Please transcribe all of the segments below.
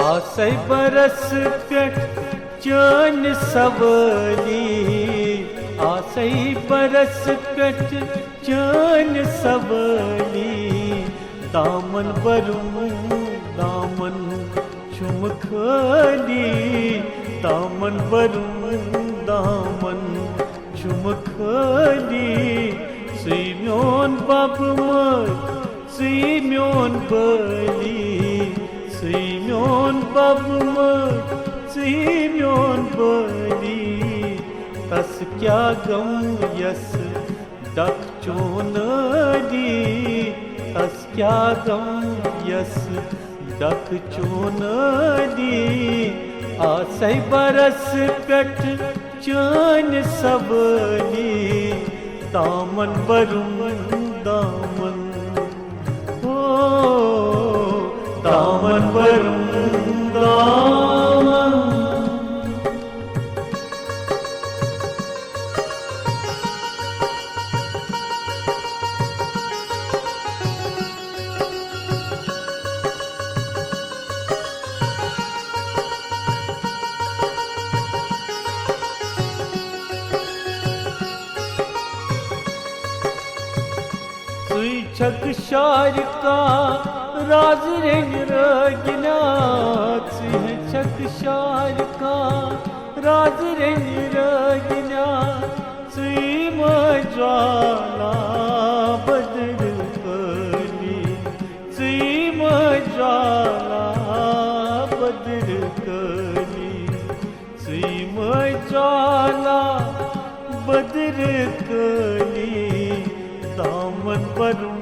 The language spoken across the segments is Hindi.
आसे बरस पेट चन सवली, आसे बरस पेट चन सवली, दामन बरूं दामन चुम खली, दामन बरूं दामन चुम खली, सुई म्योन बब मत सुई म्योन बली, सुई म्योन बब मत सुई म्योन बली, तस क्या गम यस डक चोनली, तस क्या गम यस डक चोनली, आसे बरस पेट चन सबली, दामन बरूं दामन हो, दामन बरूं दामन। सुई छक शार का राज रेंग रगिना, सुई छक शार का राज रेंग रगिना, सुई मजाला बदर कली, सुई मजाला बदर कली, सुई मजाला बदर कली, दामन बरूं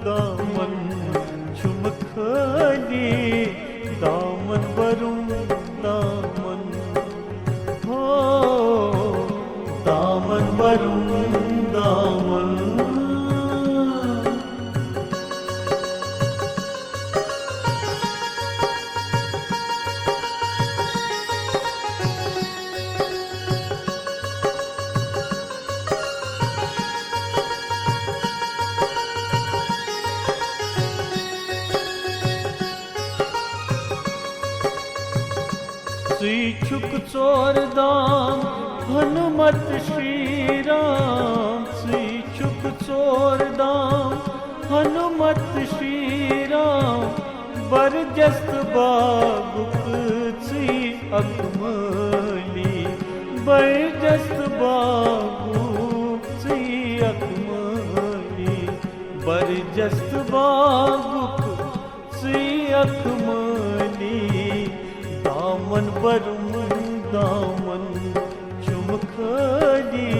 दामन चुम खली, दामन बरूं दामन हो, दामन बरूं दामन। सुई छुक चोर दाम हनुमत श्री राम, सुई छुक चोर दाम हनुमत श्री राम, बरजस्त बागुक सुई अकमली, बरजस्त बागुक सुई अकमली, बरजस्त बागुक सुई अकमली, दामन बरूं दामन चुम खली,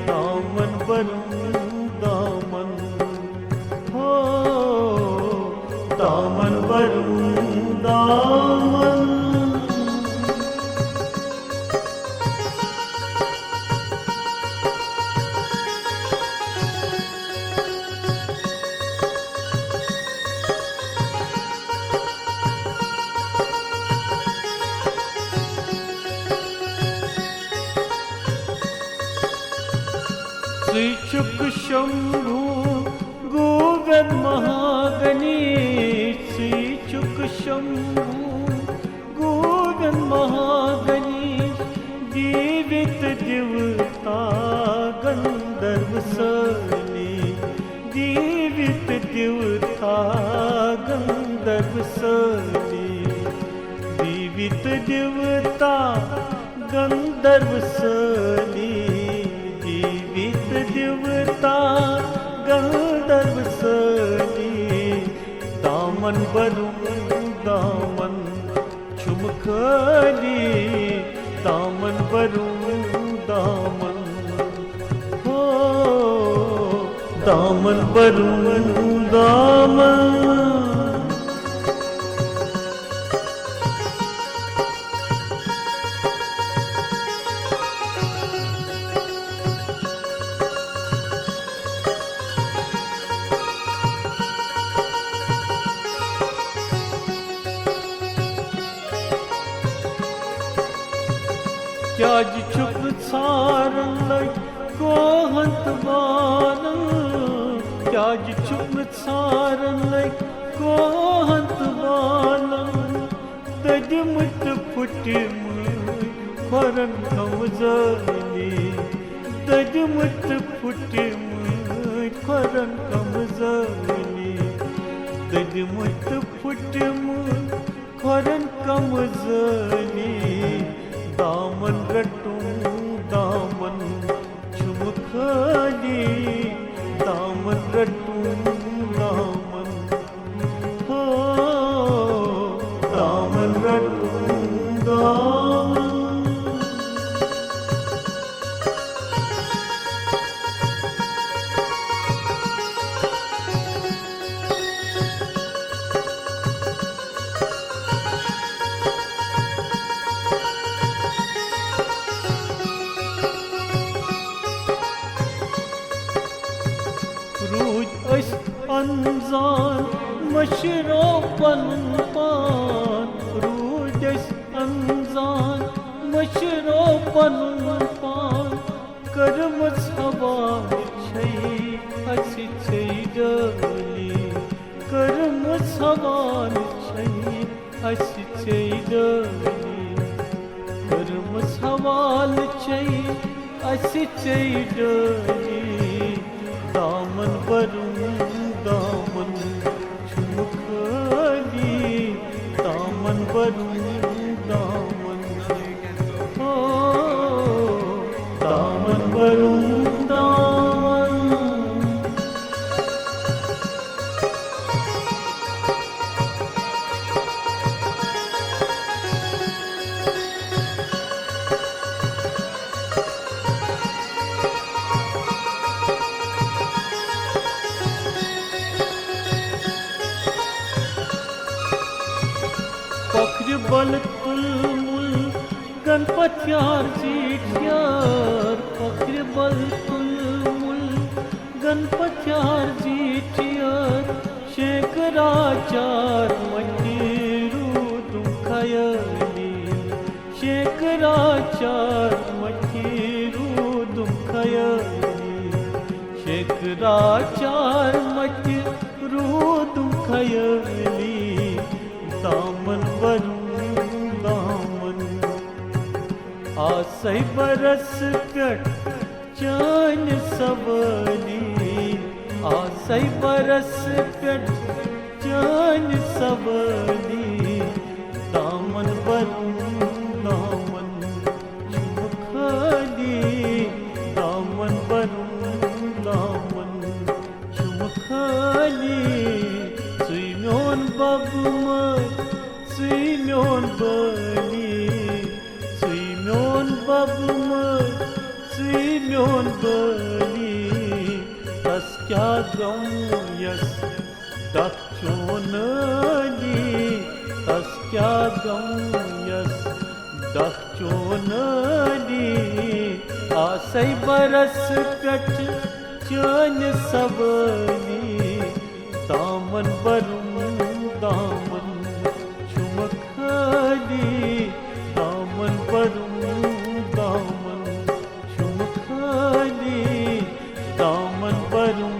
दामन बरूं दामन हो, दामन बरूं दामन। सुई छुक शंभु गोविंद महागनी, सुई छुक शंभु गोविंद महागनी, जीवित देवता गंधर्व सली, जीवित देवता गंधर्व सली, जीवित देवता गंधर्व सली, जीवित देवता गंधर्व सली, दामन बरूं दामन चुम खली, दामन बरूं दामन हो, दामन बरूं दामन। क्या जी छुप सारन लग को हंत बालन, क्या जी छुप सारन लग को हंत बालन, दजमुत फुटमय खरन कमजली दजमुत फुटमय खरन कमजली दजमुत फुटमय खरन कमजली दामन रटूं दामन चुमखली दामन रटूं दामन हो दामन रटूं दामन। रूज अनजान मशरो पान रूज अनजान मशरो पान कर्म सवाल छई असी छई डली कर्म सवाल छई असी छई डली कर्म सवाल छई असी छई डली दामन वरुं दामन चुमखली दामन वरुं दामन हो दामन वरुं दामन। पखर बल तुलमुल गणपत्यार जीठियार पखर बल तुलमुल गणपत्यार जीठियार शेखराचार मठीरू दुखयली शेखराचार मठीरू दुखयली शेखराचार मठीरू दुखयली दामन वरुं दामन आसै बरस कट चान सबली आसै बरस कट चान सबली दामन वरुं दामन चुमखली दामन वरुं दामन चुमखली सुइम्योन बबमय सुइम्योन बली सुइम्योन बबमय सुइम्योन बली तस्क्या गम यस दक्षोनली तस्क्या गम यस दक्षोनली आसै बरस कट चन सबली दामन वरुं दामन चुमखली दामन वरुं दामन चुमखली दामन वरुं